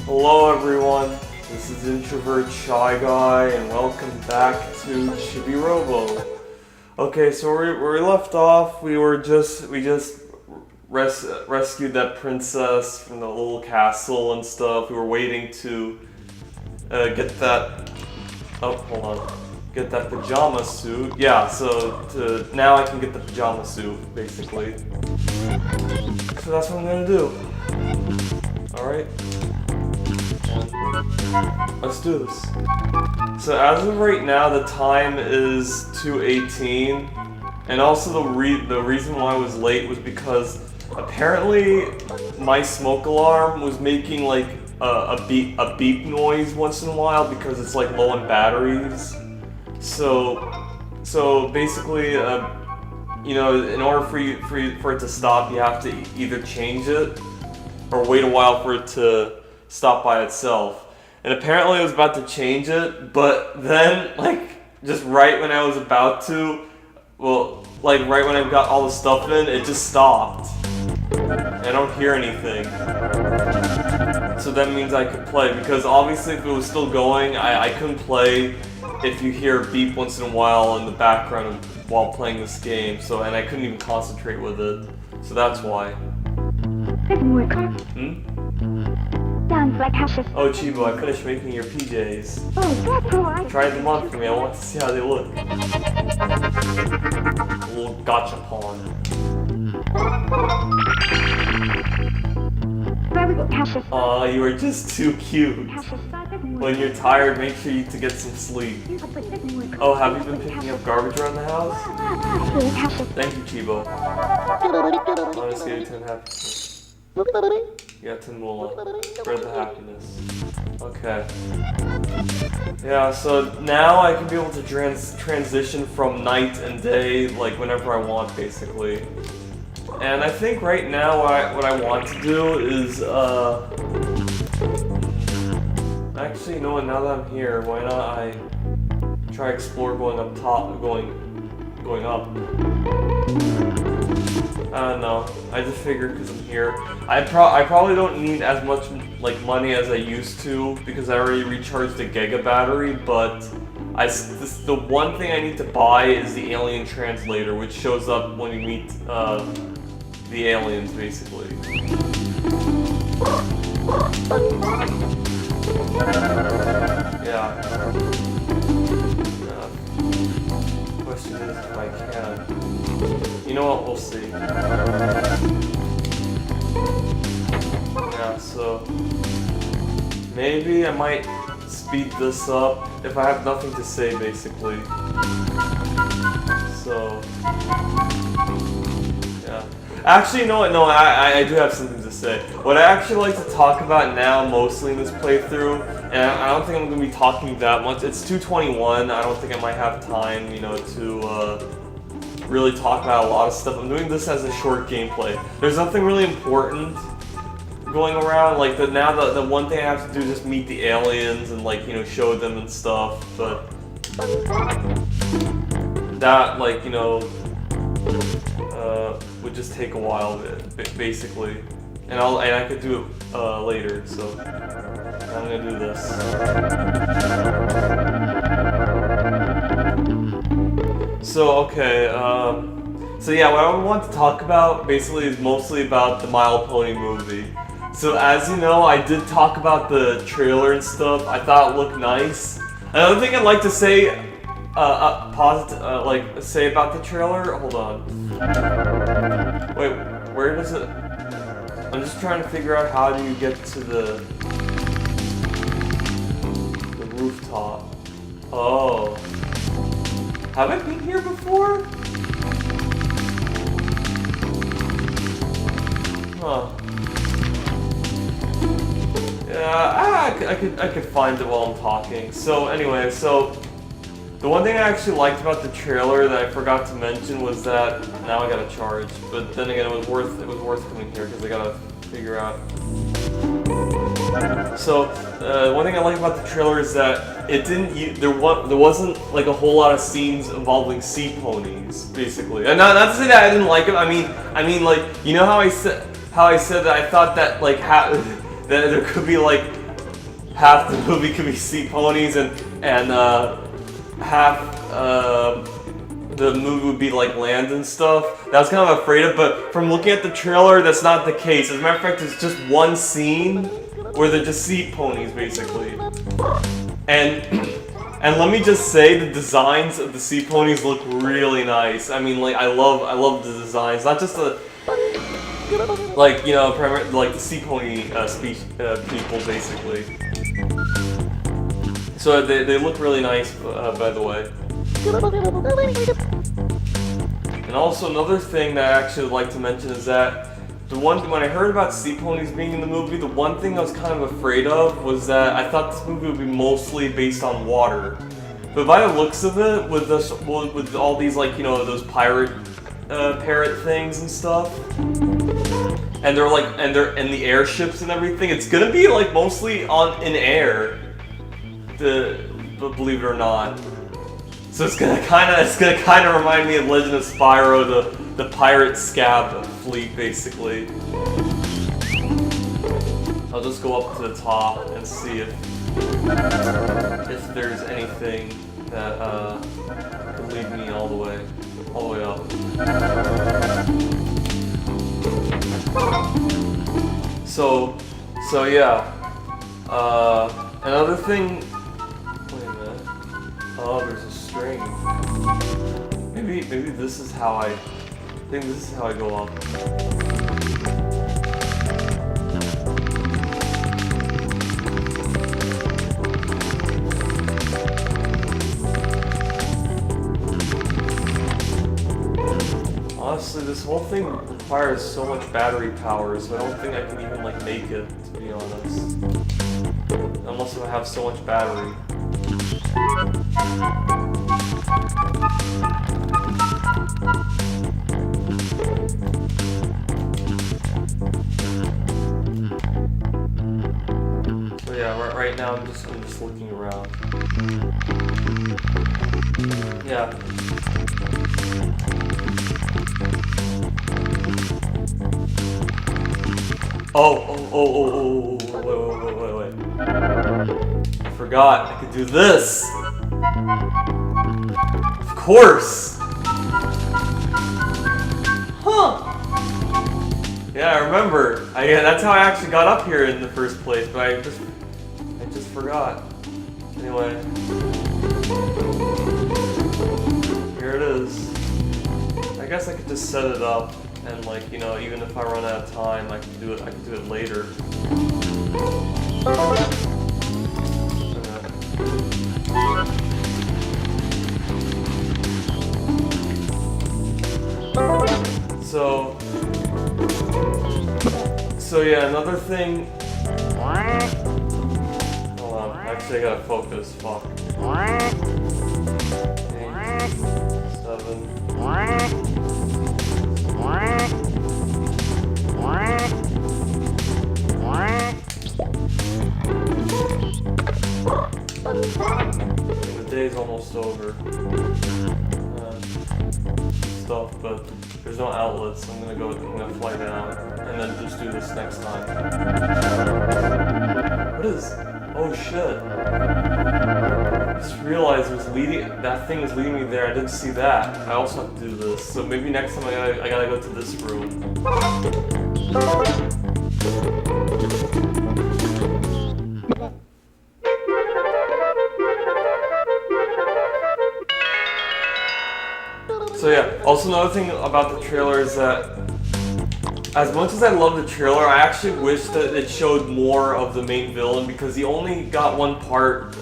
Hello everyone, this is Introvert Shy Guy and welcome back to Chibi Robo. Okay, so where we left off, we just rescued that princess from the little castle and stuff. We were waiting to get that, get that pajama suit. Yeah, so now I can get the pajama suit, basically. So that's what I'm gonna do. Alright. Let's do this. So as of right now, the time is 2:18, and also the reason why I was late was because apparently my smoke alarm was making like a beep noise once in a while because it's like low on batteries. So basically, you know, in order for it to stop, you have to either change it or wait a while for it to stop by itself. And apparently I was about to change it, but then, like, just right when I was about to, well, like right when I got all the stuff in, it just stopped. I don't hear anything. So that means I could play, because obviously if it was still going, I couldn't play if you hear a beep once in a while in the background while playing this game, so, and I couldn't even concentrate with it. So that's why. Sounds like Hash's. Oh, Chibo, I finished making your PJs. Oh, that's right. Try them on for me, I want to see how they look. A little gachapon. Very good, Hash's. Aw, you are just too cute. When you're tired, make sure you to get some sleep. Oh, have you been picking up garbage around the house? Thank you, Chibo. I'm just giving 10 happiness. You got 10 more. Spread the happiness. Okay. Yeah, so now I can be able to transition from night and day, like whenever I want, basically. And I think right now what I want to do is, actually, you know what, now that I'm here, why not I try explore going up top, going up. I don't know. I just figured because I'm here. I probably don't need as much like money as I used to because I already recharged the Giga battery. But the one thing I need to buy is the alien translator, which shows up when you meet the aliens, basically. Yeah. Question is if I can. You know what, we'll see. Yeah, so maybe I might speed this up if I have nothing to say, basically. So, yeah. Actually, you know what, no, I do have something to say. What I actually like to talk about now, mostly in this playthrough, and I don't think I'm going to be talking that much. It's 2:21, I don't think I might have time, you know, to really talk about a lot of stuff. I'm doing this as a short gameplay. There's nothing really important going around, like the one thing I have to do is just meet the aliens and, like, you know, show them and stuff, but that, like, you know, would just take a while, basically. And I could do it later, so I'm gonna do this. So, okay, so yeah, what I want to talk about basically is mostly about the My Little Pony movie. So as you know, I did talk about the trailer and stuff. I thought it looked nice. Another thing I'd like to say, say about the trailer, hold on. Wait, where does it, I'm just trying to figure out how do you get to the rooftop. Oh. Have I been here before? Huh. Yeah, I could find it while I'm talking. So anyway, so the one thing I actually liked about the trailer that I forgot to mention was that now I gotta charge. But then again, it was worth coming here because I gotta figure out. So one thing I like about the trailer is that it didn't. There wasn't like a whole lot of scenes involving sea ponies, basically. And not to say that I didn't like them. I mean, like, you know how I said that I thought that like that there could be like half the movie could be sea ponies and half the movie would be like land and stuff. That I was kind of afraid of, but from looking at the trailer, that's not the case. As a matter of fact, there's just one scene where they're just sea ponies, basically. And let me just say, the designs of the sea ponies look really nice. I mean, like I love the designs, not just the like like the sea pony people, basically. So they look really nice, by the way. And also another thing that I actually would like to mention is that when I heard about sea ponies being in the movie, the one thing I was kind of afraid of was that I thought this movie would be mostly based on water. But by the looks of it, with all these like those pirate parrot things and stuff, and they're in the airships and everything, it's gonna be like mostly in air. Believe it or not. So it's gonna kind of remind me of Legend of Spyro, the pirate scab fleet, basically. I'll just go up to the top and see if there's anything that could lead me all the way up. So yeah. Another thing. Wait a minute. Oh, there's a string. Maybe this is how I think this is how I go up. Honestly, this whole thing requires so much battery power, so I don't think I can even like make it, to be honest. Unless I have so much battery. So yeah, right now I'm just looking around. Yeah. Oh, wait. I forgot, I could do this! Of course! Huh! Yeah, I remember. That's how I actually got up here in the first place, but I just forgot. Anyway. Here it is. I guess I could just set it up. And like, even if I run out of time, I can do it later. So yeah, another thing. Hold on, actually I gotta focus, fuck. 8, 7. The day's almost over. Stuff, but there's no outlets, so I'm gonna fly down and then just do this next time. What is? Oh shit. I just realized that thing was leading me there. I didn't see that. I also have to do this. So maybe next time I gotta go to this room. So yeah, also another thing about the trailer is that as much as I love the trailer, I actually wish that it showed more of the main villain, because he only got one part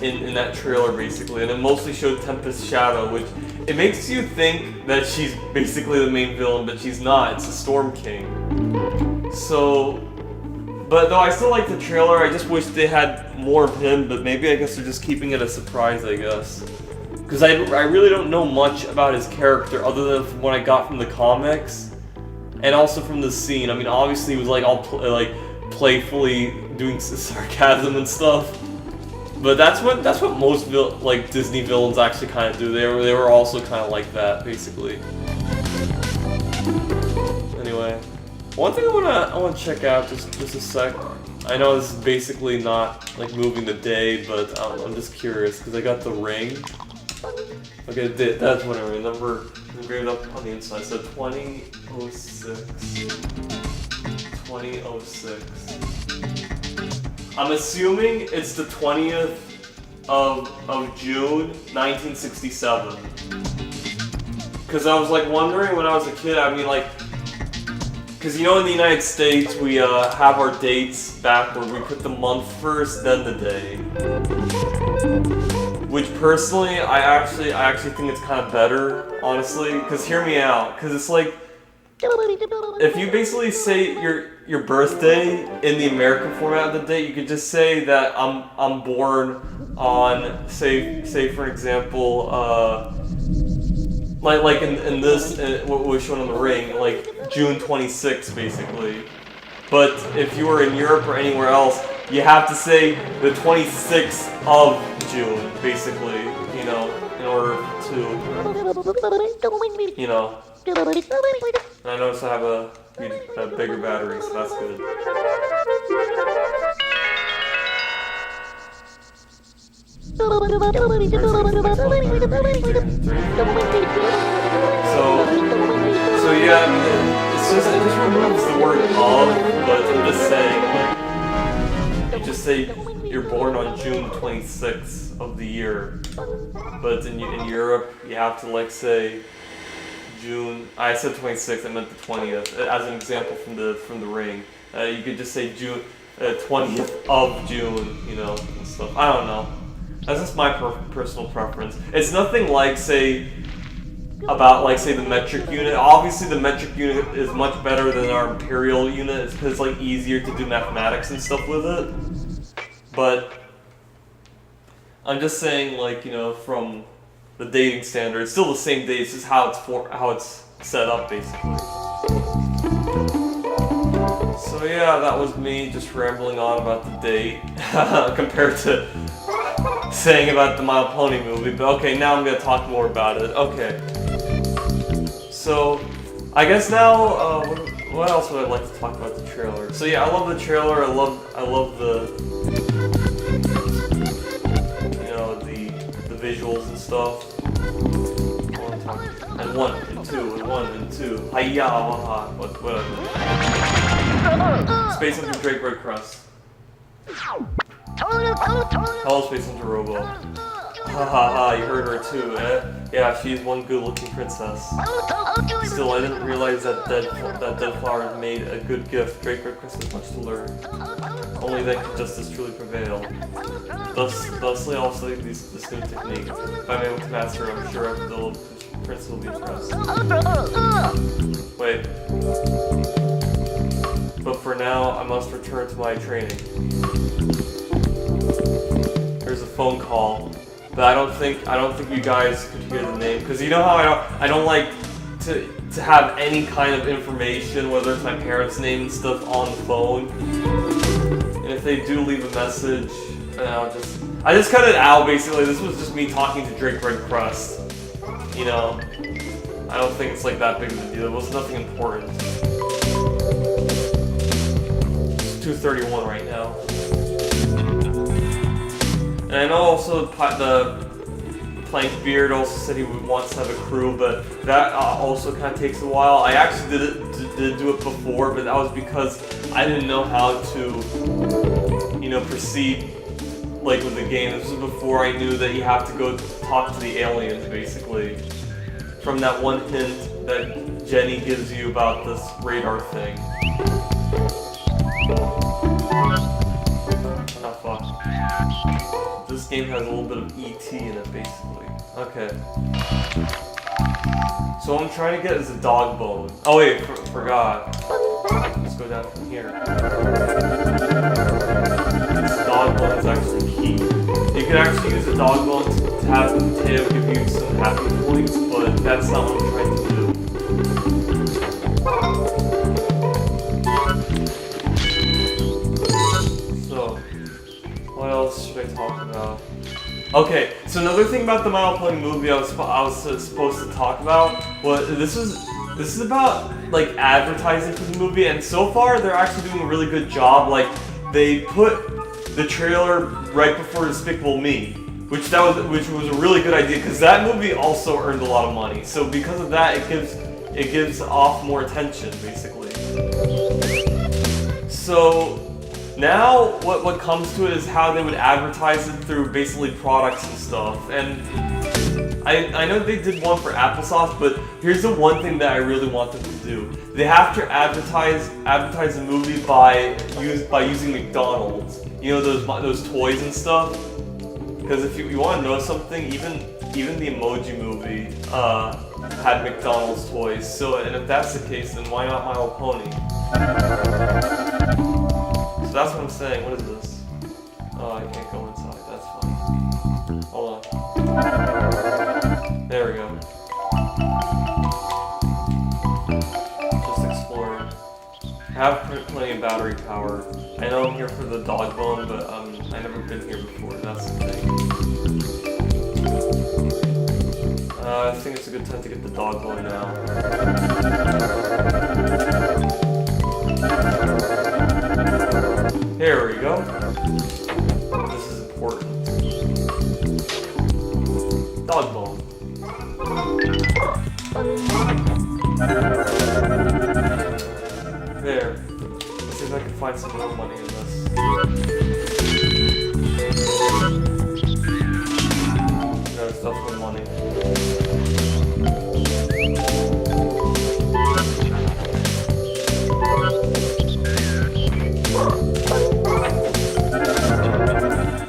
in that trailer basically, and it mostly showed Tempest Shadow, which it makes you think that she's basically the main villain, but she's not. It's the Storm King. So, but though I still like the trailer, I just wish they had more of him, but maybe I guess they're just keeping it a surprise, I guess. Because I really don't know much about his character other than from what I got from the comics, and also from the scene. I mean, obviously he was like all playfully doing sarcasm and stuff, but that's what most Disney villains actually kind of do. They were also kind of like that, basically. Anyway, one thing I wanna check out just a sec. I know this is basically not like moving the day, but I'm just curious because I got the ring. Okay, that's whatever. Number engraved up on the inside. So 2006. 2006. I'm assuming it's the 20th of June, 1967. Because I was like wondering when I was a kid. I mean, like. Because you know in the United States we have our dates backward. We put the month first, then the day. Which personally, I actually think it's kind of better, honestly. Because hear me out. Because it's like, if you basically say your birthday in the American format of the date, you could just say that I'm born on say for example. Like in this, what was shown on the ring, like June 26th, basically. But if you were in Europe or anywhere else, you have to say the 26th of June, basically, you know, in order to, you know. And I noticed I have a bigger battery, so that's good. So yeah, I mean, it just removes the word of, but I'm just saying, like, you just say you're born on June 26th of the year, but in Europe, you have to like say June, I said 26th, I meant the 20th, as an example from the ring. You could just say June, 20th of June, you know, and stuff. I don't know. That's just my personal preference. It's nothing like, say, about, like, say, the metric unit. Obviously, the metric unit is much better than our imperial unit. It's because it's, like, easier to do mathematics and stuff with it. But I'm just saying, like, you know, from the dating standard, it's still the same date. It's just how it's set up, basically. So yeah, that was me just rambling on about the date compared to saying about the My Little Pony movie, but okay, now I'm gonna talk more about it. Okay. So, I guess now, what else would I like to talk about the trailer? So yeah, I love the trailer. I love the, you know, the visuals and stuff. And one and two. Hiya, whatever. Space Hunter Drake Red Crust. Hello, Space Hunter Robo. Ha ha ha, you heard her too, eh? Yeah, she's one good-looking princess. Still, I didn't realize that dead flower made a good gift. Drake Red Crust has much to learn. Only then can justice truly prevail. Thusly, I'll study this new technique. If I'm able to master it, I'm sure the prince will be impressed. Wait. But for now, I must return to my training. There's a phone call, but I don't think you guys could hear the name, because you know how I don't like to have any kind of information, whether it's my parents' name and stuff, on the phone. And if they do leave a message, I just cut it out. Basically, this was just me talking to Drake Red Crust. You know, I don't think it's like that big of a deal. It was nothing important. It's 2:31 right now. And I know also the Plank Beard also said he wants to have a crew, but that also kind of takes a while. I actually did do it before, but that was because I didn't know how to, you know, proceed like with the game. This was before I knew that you have to go talk to the aliens, basically. From that one hint that Jenny gives you about this radar thing. Oh fuck. This game has a little bit of ET in it, basically. Okay. So what I'm trying to get is a dog bone. Oh wait, forgot. Let's go down from here. This dog bone is actually key. You could actually use a dog bone to have Teo give you some happy points, but that's not what I'm trying to do. So, what else should I talk about? Okay, so another thing about the My Little Pony movie I was supposed to talk about was this is about like advertising for the movie, and so far they're actually doing a really good job. Like they put the trailer right before Despicable Me, which was a really good idea because that movie also earned a lot of money. So because of that, it gives off more attention, basically. So now what comes to it is how they would advertise it through basically products and stuff. And I know they did one for applesauce, but here's the one thing that I really want them to do. They have to advertise the movie by using McDonald's. You know, those toys and stuff. Because if you want to know something, even the Emoji Movie had McDonald's toys. So, and if that's the case, then why not My Little Pony? So that's what I'm saying. What is this? Oh, I can't go inside. That's fine. Hold on. There we go. Just exploring. I have plenty of battery power. I know I'm here for the dog bone, but I've never been here before. That's the thing. I think it's a good time to get the dog bone now. Here we go. This is important. Dog bone. There. Let's see if I can find some more money in this. There's stuff with money.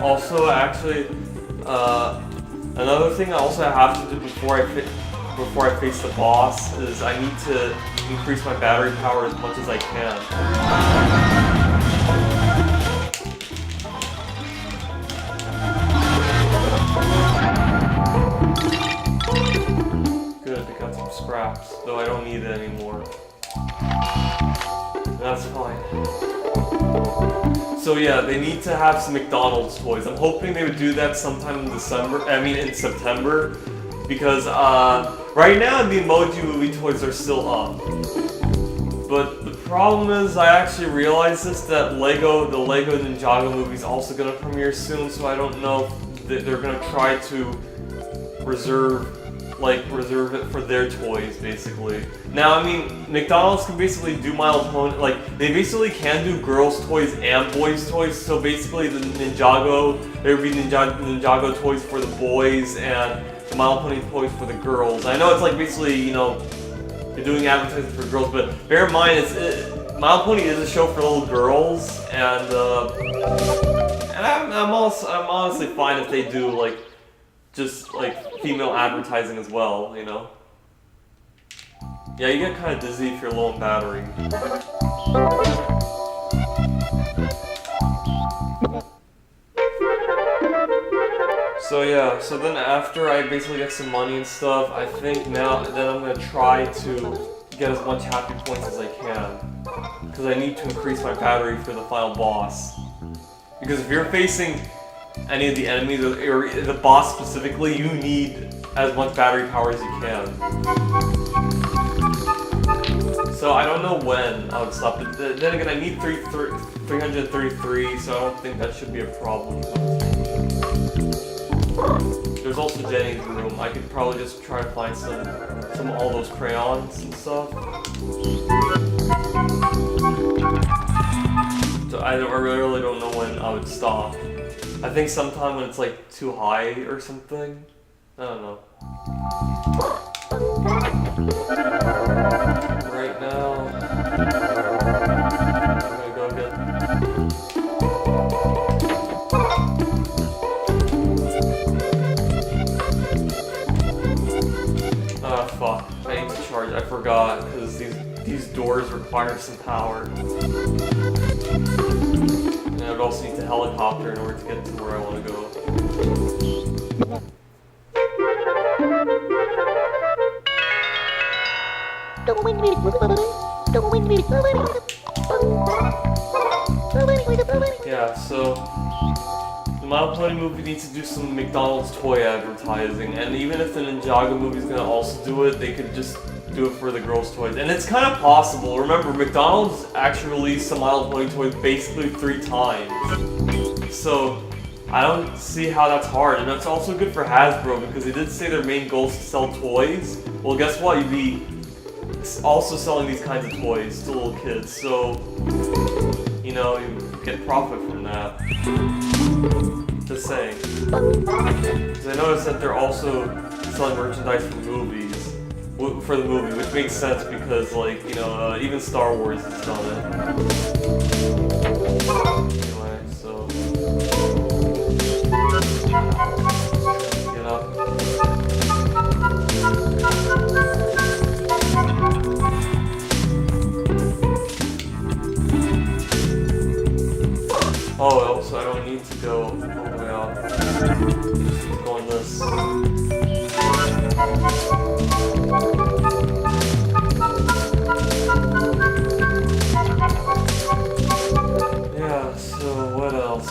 Also, actually, another thing I also have to do before I face the boss is I need to increase my battery power as much as I can. Good, I got some scraps, though I don't need it anymore. That's fine. So yeah, they need to have some McDonald's toys. I'm hoping they would do that sometime in in September. Because right now the Emoji Movie toys are still up. But the problem is I actually realized this, that the Lego Ninjago movie is also going to premiere soon, so I don't know if they're going to try to reserve it for their toys, basically. Now, I mean, McDonald's can basically do My Little Pony, they basically can do girls' toys and boys' toys, so basically there would be Ninjago toys for the boys and the My Little Pony toys for the girls. I know it's basically, you're doing advertising for girls, but bear in mind, My Little Pony is a show for little girls, and I'm honestly fine if they do, just female advertising as well, Yeah, you get kind of dizzy if you're low on battery. So yeah, so then after I basically get some money and stuff, I think now that I'm gonna try to get as much happy points as I can. Because I need to increase my battery for the final boss. Because if you're facing any of the enemies, or the boss specifically, you need as much battery power as you can. So I don't know when I would stop it. Then again, I need 333, so I don't think that should be a problem. There's also Jenny's room. I could probably just try to find some all those crayons and stuff. So I really don't know when I would stop. I think sometime when it's too high or something. I don't know. Right now, I'm gonna go get. Ah, fuck. I need to charge. I forgot because these doors require some power. And I would also need to helicopter in order to get to where I want to go. Yeah, so the My Little Pony movie needs to do some McDonald's toy advertising, and even if the Ninjago movie is gonna also do it, they could just do it for the girls' toys. And it's kind of possible. Remember, McDonald's actually released some My Little Pony toys basically 3 times. So I don't see how that's hard. And that's also good for Hasbro because they did say their main goal is to sell toys. Well, guess what? You'd be also selling these kinds of toys to little kids. So, you know, you get profit from that. Just saying. Because I noticed that they're also selling merchandise for movies, for the movie, which makes sense because, like, you know, even Star Wars has done it. Anyway, so get up. Oh, also I don't need to go all the way out. Just go on this. Yeah, so what else?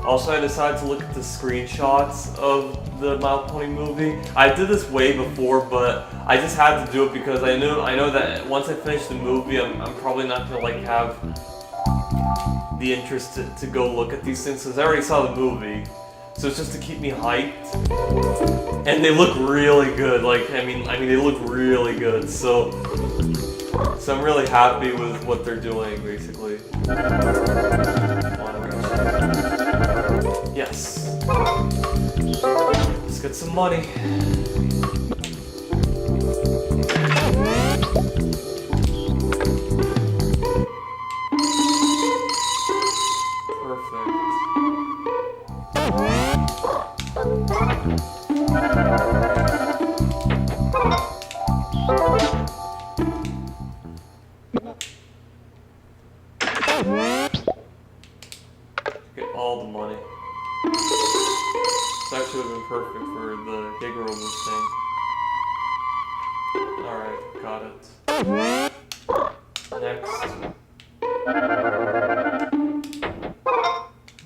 Also, I decided to look at the screenshots of the My Little Pony movie. I did this way before, but I just had to do it because I know that once I finish the movie, I'm probably not gonna like have the interest to go look at these things because I already saw the movie. So it's just to keep me hyped. And they look really good. Like I mean they look really good. So I'm really happy with what they're doing basically. Yes. Let's get some money. Get all the money. This actually would have been perfect for the Big Robo thing. Alright, got it. Next.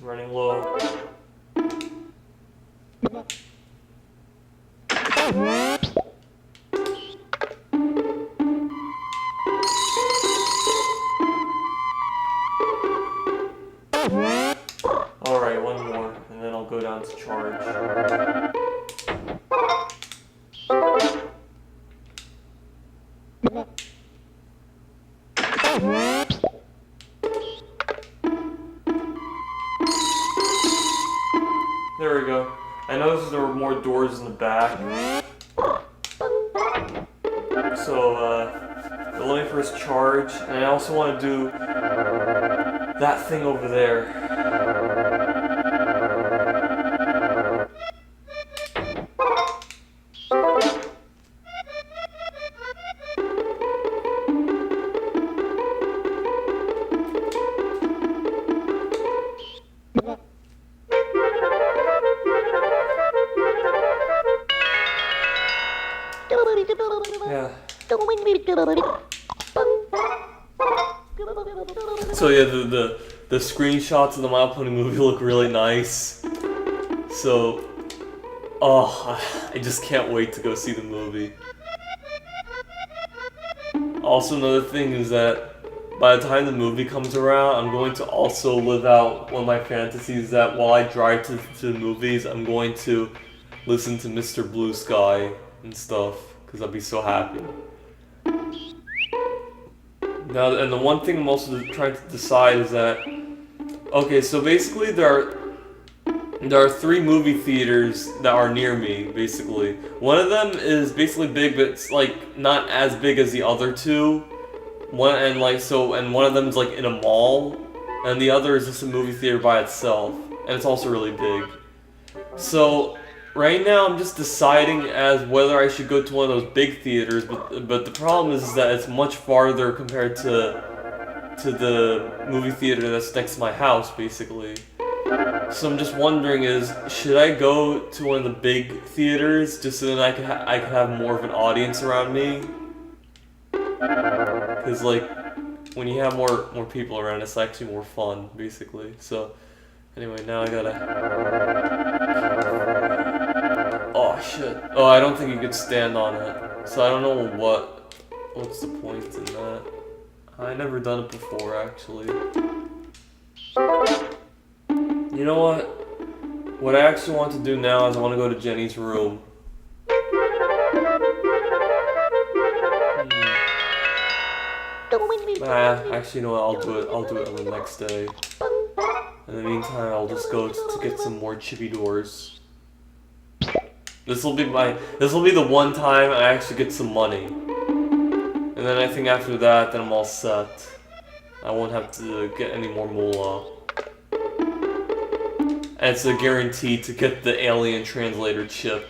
Running low. Alright, one more, and then I'll go down to charge. There we go. I noticed there were more doors in the back. So, let me first charge, and I also want to do that thing over there. Yeah. So yeah, the screenshots of the My Little Pony movie look really nice. So, I just can't wait to go see the movie. Also, another thing is that by the time the movie comes around, I'm going to also live out one of my fantasies that while I drive to the movies, I'm going to listen to Mr. Blue Sky and stuff, because I'll be so happy. Now, and the one thing I'm also trying to decide is that, okay, so basically there are 3 movie theaters that are near me, basically. One of them is basically big, but it's like not as big as the other 2. And one of them is like in a mall, and the other is just a movie theater by itself, and it's also really big. So right now I'm just deciding as whether I should go to one of those big theaters, but the problem is that it's much farther compared to the movie theater that's next to my house, basically. So I'm just wondering should I go to one of the big theaters just so then I could have more of an audience around me? Because like when you have more people around, it's actually more fun, basically. So anyway, now I gotta. Oh shit. Oh, I don't think you could stand on it. So I don't know what's the point in that. I never done it before, actually. You know what? What I actually want to do now is I want to go to Jenny's room. Actually, you know what? I'll do it. I'll do it on the next day. In the meantime, I'll just go to get some more Chibi doors. This will be the one time I actually get some money. And then I think after that, then I'm all set. I won't have to get any more moolah. And it's a guarantee to get the alien translator chip.